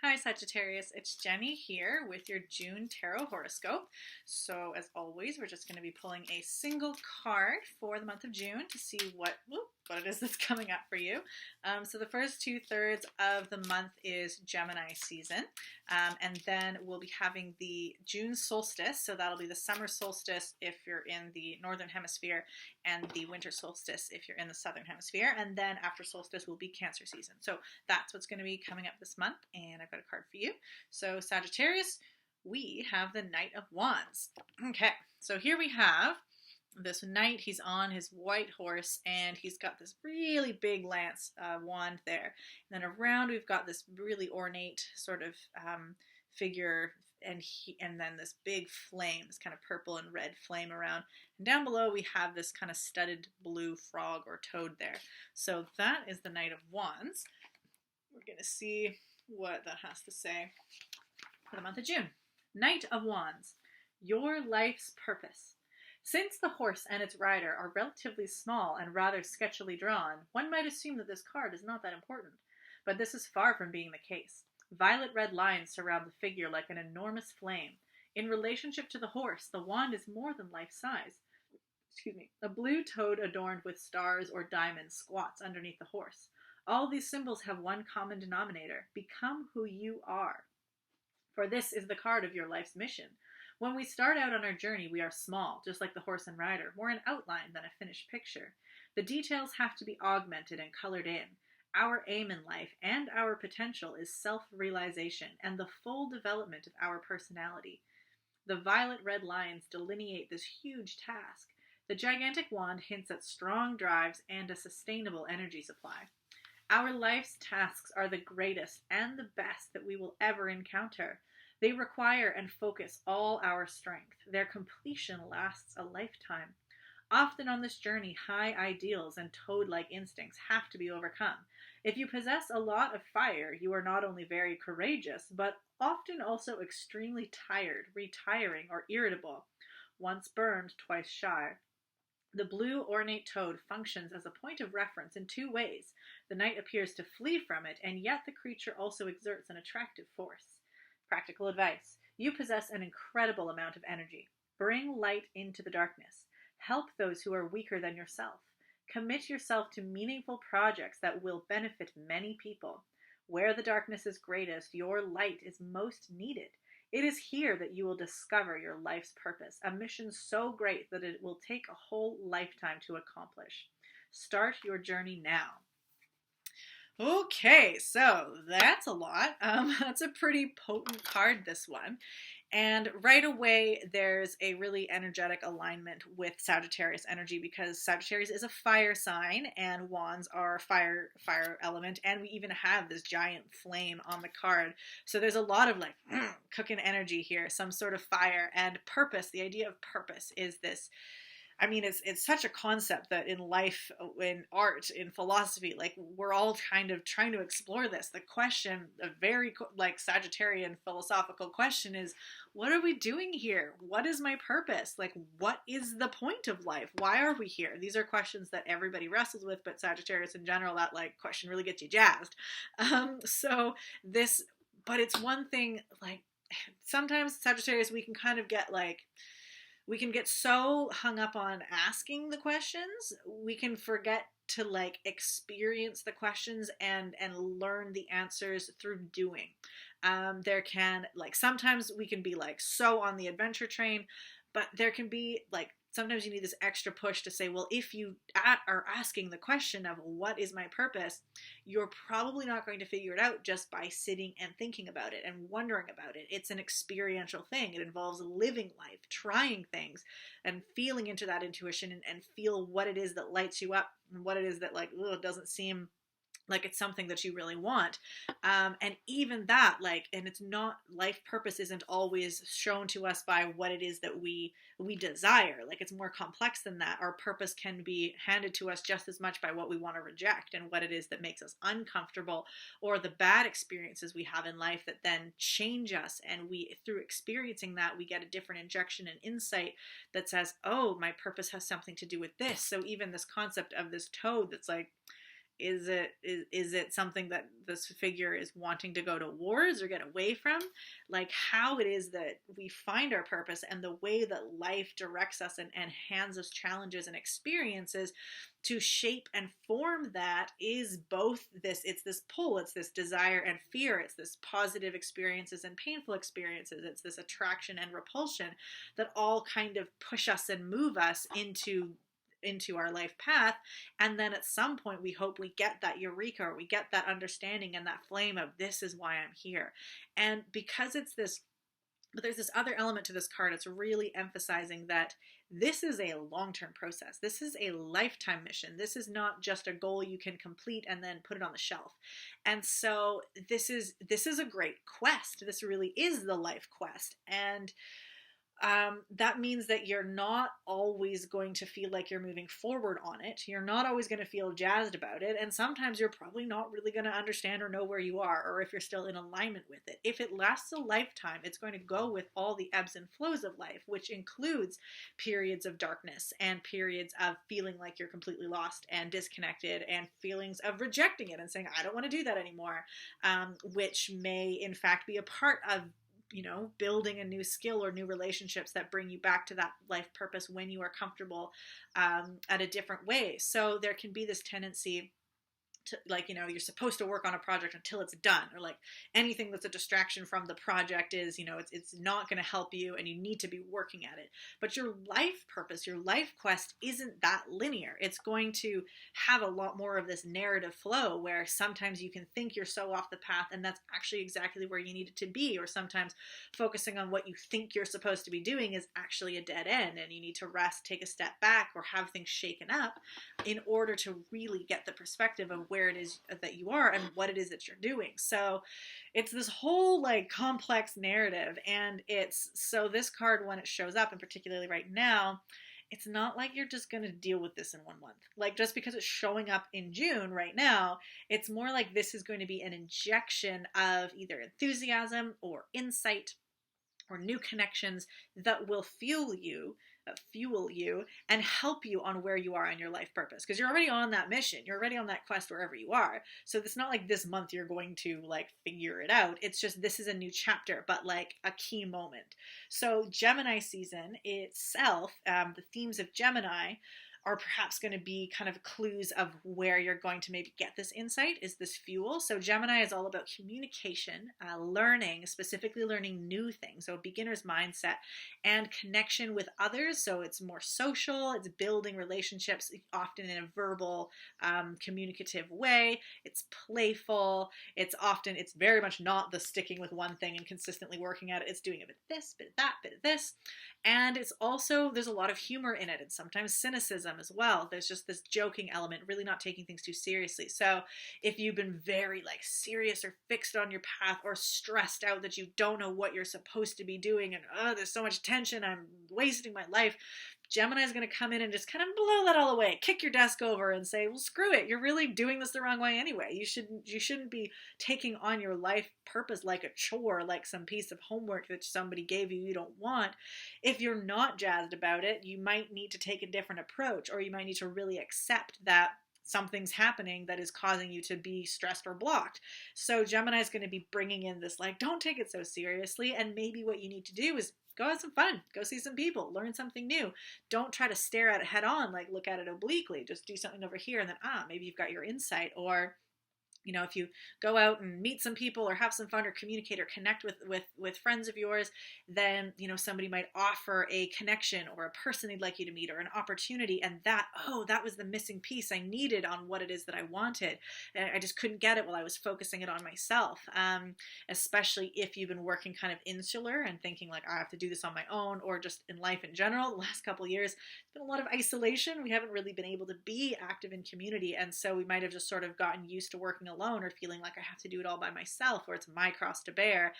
Hi Sagittarius, it's Jenny here with your June Tarot Horoscope. So as always, we're just going to be pulling a single card for the month of June to see what it is that's coming up for you. So the first 2/3 of the month is Gemini season, and then we'll be having the June solstice, so that'll be the summer solstice if you're in the northern hemisphere, and the winter solstice if you're in the southern hemisphere, and then after solstice will be Cancer season. So that's what's going to be coming up this month, and I've got a card for you. So Sagittarius, we have the Knight of Wands. Okay, so here we have this knight. He's on his white horse, and he's got this really big lance wand there. And then around we've got this really ornate sort of figure, and then this big flame, this kind of purple and red flame around. And down below we have this kind of studded blue frog or toad there. So that is the Knight of Wands. We're going to see what that has to say for the month of June. Knight of Wands, your life's purpose. Since the horse and its rider are relatively small and rather sketchily drawn, one might assume that this card is not that important. But this is far from being the case. Violet red lines surround the figure like an enormous flame. In relationship to the horse, the wand is more than life-size. A blue toad adorned with stars or diamonds squats underneath the horse. All these symbols have one common denominator: become who you are. For this is the card of your life's mission. When we start out on our journey, we are small, just like the horse and rider, more an outline than a finished picture. The details have to be augmented and colored in. Our aim in life and our potential is self-realization and the full development of our personality. The violet red lines delineate this huge task. The gigantic wand hints at strong drives and a sustainable energy supply. Our life's tasks are the greatest and the best that we will ever encounter. They require and focus all our strength. Their completion lasts a lifetime. Often on this journey, high ideals and toad-like instincts have to be overcome. If you possess a lot of fire, you are not only very courageous, but often also extremely tired, retiring, or irritable. Once burned, twice shy. The blue ornate toad functions as a point of reference in two ways. The knight appears to flee from it, and yet the creature also exerts an attractive force. Practical advice. You possess an incredible amount of energy. Bring light into the darkness. Help those who are weaker than yourself. Commit yourself to meaningful projects that will benefit many people. Where the darkness is greatest, your light is most needed. It is here that you will discover your life's purpose, a mission so great that it will take a whole lifetime to accomplish. Start your journey now. Okay, so that's a lot. That's a pretty potent card, this one. And right away, there's a really energetic alignment with Sagittarius energy, because Sagittarius is a fire sign and wands are fire element, and we even have this giant flame on the card. So there's a lot of like cooking energy here, some sort of fire and purpose. The idea of purpose is this. I mean, it's such a concept that in life, in art, in philosophy, like we're all kind of trying to explore this. The question, a very like Sagittarian philosophical question is, what are we doing here? What is my purpose? Like, what is the point of life? Why are we here? These are questions that everybody wrestles with, but Sagittarius in general, that like question really gets you jazzed. But it's one thing, like sometimes Sagittarius, we can kind of get like, we can get so hung up on asking the questions, we can forget to like experience the questions and learn the answers through doing. There can like, sometimes we can be like so on the adventure train, but there can be like, sometimes you need this extra push to say, well, if you are asking the question of what is my purpose, you're probably not going to figure it out just by sitting and thinking about it and wondering about it. It's an experiential thing. It involves living life, trying things, and feeling into that intuition and feel what it is that lights you up and what it is that like, it doesn't seem like it's something that you really want. And even that, like, and it's not, life purpose isn't always shown to us by what it is that we desire. Like, it's more complex than that. Our purpose can be handed to us just as much by what we want to reject and what it is that makes us uncomfortable, or the bad experiences we have in life that then change us. And we, through experiencing that, we get a different injection and insight that says, oh, my purpose has something to do with this. So even this concept of this toad that's like, Is it something that this figure is wanting to go towards or get away from? Like how it is that we find our purpose and the way that life directs us and hands us challenges and experiences to shape and form that is both this, it's this pull, it's this desire and fear, it's this positive experiences and painful experiences, it's this attraction and repulsion that all kind of push us and move us into our life path. And then at some point we hope we get that eureka, or we get that understanding and that flame of this is why I'm here. And because it's this, but there's this other element to this card. It's really emphasizing that this is a long-term process. This is a lifetime mission. This is not just a goal you can complete and then put it on the shelf. And so this is a great quest. This really is the life quest. And that means that you're not always going to feel like you're moving forward on it. You're not always going to feel jazzed about it. And sometimes you're probably not really going to understand or know where you are, or if you're still in alignment with it. If it lasts a lifetime, it's going to go with all the ebbs and flows of life, which includes periods of darkness and periods of feeling like you're completely lost and disconnected, and feelings of rejecting it and saying, I don't want to do that anymore, which may in fact be a part of building a new skill or new relationships that bring you back to that life purpose when you are comfortable at a different way. So there can be this tendency to, like, you're supposed to work on a project until it's done, or like anything that's a distraction from the project is, it's not going to help you and you need to be working at it. But your life purpose, your life quest isn't that linear. It's going to have a lot more of this narrative flow where sometimes you can think you're so off the path and that's actually exactly where you needed to be, or sometimes focusing on what you think you're supposed to be doing is actually a dead end and you need to rest, take a step back, or have things shaken up in order to really get the perspective of where it is that you are and what it is that you're doing. So it's this whole like complex narrative. And so this card, when it shows up, and particularly right now, it's not like you're just going to deal with this in 1 month. Like just because it's showing up in June right now, it's more like this is going to be an injection of either enthusiasm or insight or new connections that will fuel you and help you on where you are on your life purpose. Because you're already on that mission. You're already on that quest wherever you are. So it's not like this month you're going to like figure it out. It's just, this is a new chapter, but like a key moment. So Gemini season itself, the themes of Gemini are perhaps going to be kind of clues of where you're going to maybe get this insight, is this fuel. So Gemini is all about communication, learning, specifically learning new things. So a beginner's mindset and connection with others. So it's more social, it's building relationships, often in a verbal, communicative way. It's playful. It's very much not the sticking with one thing and consistently working at it. It's doing a bit of this, bit of that, bit of this. And it's also, there's a lot of humor in it and sometimes cynicism as well. There's just this joking element, really not taking things too seriously. So if you've been very like serious or fixed on your path, or stressed out that you don't know what you're supposed to be doing and there's so much tension, I'm wasting my life, Gemini is going to come in and just kind of blow that all away, kick your desk over and say, well, screw it. You're really doing this the wrong way anyway. You shouldn't be taking on your life purpose like a chore, like some piece of homework that somebody gave you don't want. If you're not jazzed about it, you might need to take a different approach, or you might need to really accept that something's happening that is causing you to be stressed or blocked. So Gemini is going to be bringing in this, like, don't take it so seriously. And maybe what you need to do is go have some fun, go see some people, learn something new. Don't try to stare at it head on, like look at it obliquely. Just do something over here and then, maybe you've got your insight. Or if you go out and meet some people or have some fun or communicate or connect with friends of yours, then, somebody might offer a connection or a person they'd like you to meet or an opportunity. And that was the missing piece I needed on what it is that I wanted. And I just couldn't get it while I was focusing it on myself. Especially if you've been working kind of insular and thinking like, I have to do this on my own, or just in life in general. The last couple of years, it's been a lot of isolation. We haven't really been able to be active in community. And so we might have just sort of gotten used to working alone, or feeling like I have to do it all by myself, or it's my cross to bear.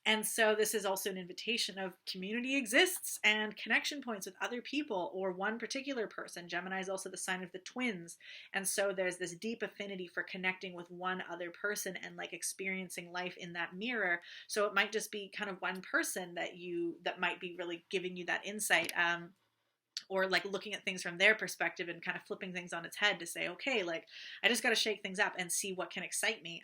And so this is also an invitation of community exists and connection points with other people or one particular person. Gemini is also the sign of the twins. And so there's this deep affinity for connecting with one other person and like experiencing life in that mirror. So it might just be kind of one person that might be really giving you that insight. or like looking at things from their perspective and kind of flipping things on its head to say, okay, like I just got to shake things up and see what can excite me.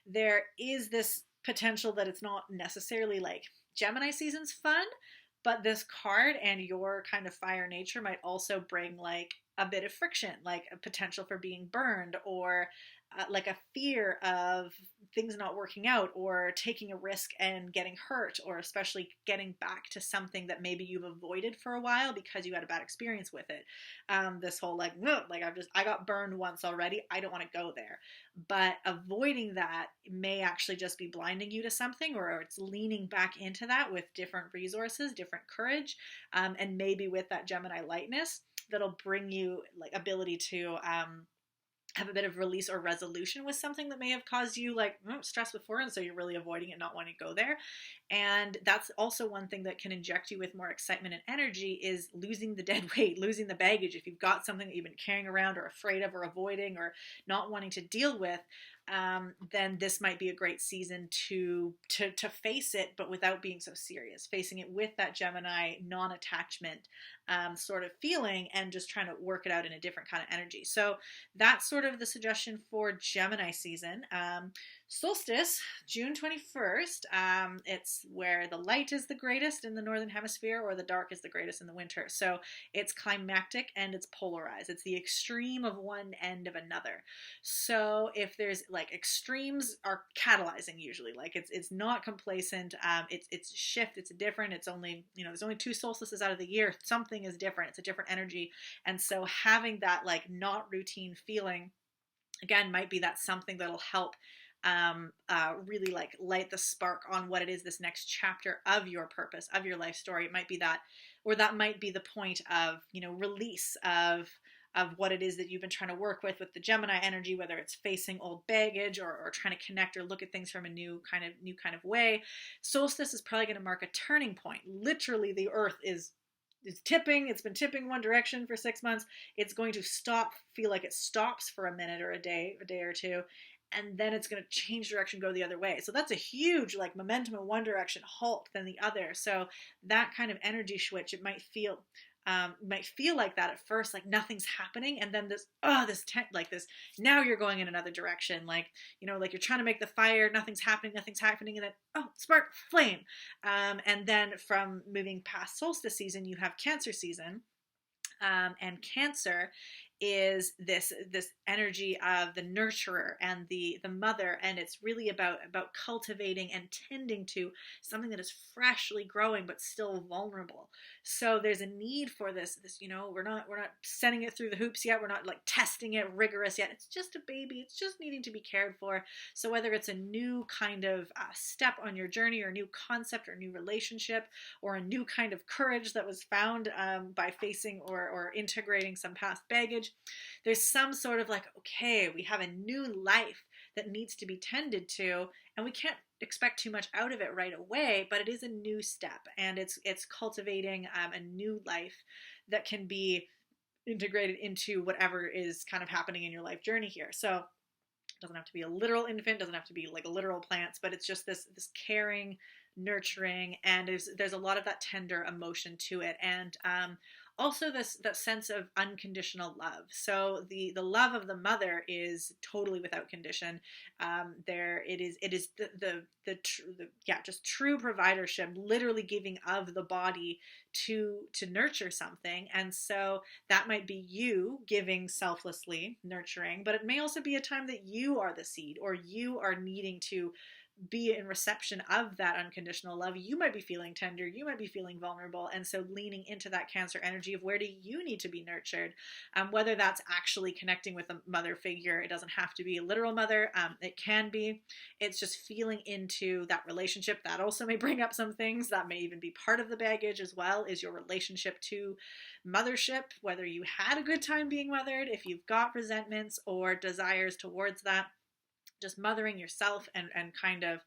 There is this potential that it's not necessarily like Gemini season's fun, but this card and your kind of fire nature might also bring like a bit of friction, like a potential for being burned, or like a fear of things not working out, or taking a risk and getting hurt, or especially getting back to something that maybe you've avoided for a while because you had a bad experience with it. This whole like, no, like I got burned once already, I don't want to go there. But avoiding that may actually just be blinding you to something, or it's leaning back into that with different resources, different courage, and maybe with that Gemini lightness that'll bring you like ability to have a bit of release or resolution with something that may have caused you like stress before, and so you're really avoiding it, not wanting to go there. And that's also one thing that can inject you with more excitement and energy, is losing the dead weight, losing the baggage. If you've got something that you've been carrying around or afraid of or avoiding or not wanting to deal with, then this might be a great season to face it, but without being so serious, facing it with that Gemini non-attachment sort of feeling, and just trying to work it out in a different kind of energy. So that's sort of the suggestion for Gemini season. Solstice, June 21st, it's where the light is the greatest in the northern hemisphere, or the dark is the greatest in the winter. So it's climactic and it's polarized. It's the extreme of one end of another. So if there's like extremes are catalyzing usually, like it's not complacent, it's shift, it's different, it's only, there's only 2 solstices out of the year, something is different, it's a different energy. And so having that like not routine feeling, again, might be that something that'll help really like light the spark on what it is, this next chapter of your purpose, of your life story. It might be that, or that might be the point of, release of what it is that you've been trying to work with the Gemini energy, whether it's facing old baggage or trying to connect or look at things from a new kind of way. Solstice is probably going to mark a turning point. Literally, the earth is tipping. It's been tipping one direction for 6 months. It's going to feel like it stops for a minute or a day or two, and then it's going to change direction, go the other way. So that's a huge like momentum in one direction, halt, then the other. So that kind of energy switch, it might feel like that at first, like nothing's happening, and then this now you're going in another direction, like like you're trying to make the fire, nothing's happening, and then spark, flame. And then from moving past solstice season, you have Cancer season, and Cancer is this energy of the nurturer and the mother, and it's really about cultivating and tending to something that is freshly growing but still vulnerable. So there's a need for this we're not sending it through the hoops yet, we're not like testing it rigorous yet, it's just a baby, it's just needing to be cared for. So whether it's a new kind of step on your journey, or a new concept, or a new relationship, or a new kind of courage that was found by facing or integrating some past baggage, there's some sort of like, okay, we have a new life that needs to be tended to, and we can't expect too much out of it right away, but it is a new step, and it's cultivating a new life that can be integrated into whatever is kind of happening in your life journey here. So it doesn't have to be a literal infant, doesn't have to be like literal plants, but it's just this caring, nurturing, and there's a lot of that tender emotion to it. And also that sense of unconditional love. So the love of the mother is totally without condition. It is just true providership, literally giving of the body to nurture something. And so that might be you giving selflessly, nurturing, but it may also be a time that you are the seed, or you are needing to be in reception of that unconditional love. You might be feeling tender, you might be feeling vulnerable, and so leaning into that Cancer energy of where do you need to be nurtured, whether that's actually connecting with a mother figure. It doesn't have to be a literal mother, it can be. It's just feeling into that relationship. That also may bring up some things that may even be part of the baggage as well, is your relationship to mothership, whether you had a good time being mothered, if you've got resentments or desires towards that, just mothering yourself, and kind of,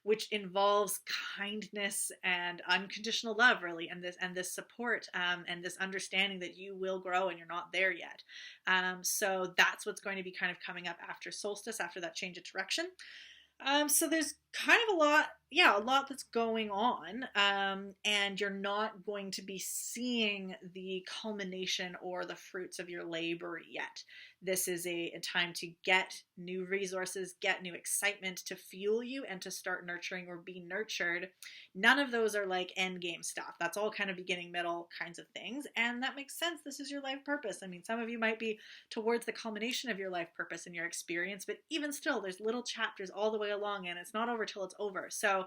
which involves kindness and unconditional love, really, and this support, and this understanding that you will grow and you're not there yet. So that's what's going to be kind of coming up after solstice, after that change of direction. So there's kind of a lot, yeah, a lot that's going on, and you're not going to be seeing the culmination or the fruits of your labor yet. This is a time to get new resources, get new excitement to fuel you, and to start nurturing or be nurtured. None of those are like end game stuff. That's all kind of beginning, middle kinds of things, and that makes sense. This is your life purpose. I mean, some of you might be towards the culmination of your life purpose and your experience, but even still, there's little chapters all the way along, and it's not over till it's over. So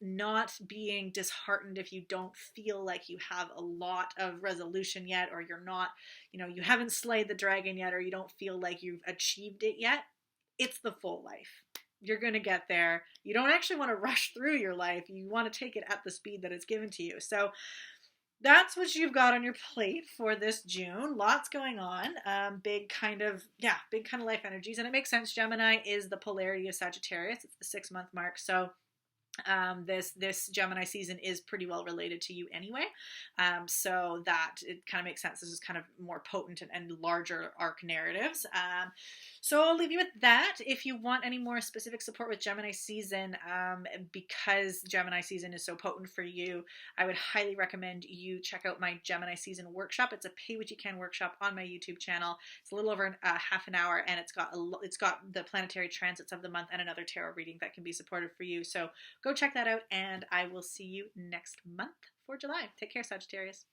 not being disheartened if you don't feel like you have a lot of resolution yet, or you're not, you haven't slayed the dragon yet, or you don't feel like you've achieved it yet. It's the full life. You're going to get there. You don't actually want to rush through your life. You want to take it at the speed that it's given to you. So that's what you've got on your plate for this June. Lots going on. Big kind of life energies. And it makes sense. Gemini is the polarity of Sagittarius. It's the 6-month mark. So this Gemini season is pretty well related to you anyway, so that it kind of makes sense. This is kind of more potent and larger arc narratives. So I'll leave you with that. If you want any more specific support with Gemini season, because Gemini season is so potent for you, I would highly recommend you check out my Gemini season workshop. It's a pay what you can workshop on my YouTube channel. It's a little over half an hour, and it's got the planetary transits of the month and another tarot reading that can be supportive for you. So go check that out, and I will see you next month for July. Take care, Sagittarius.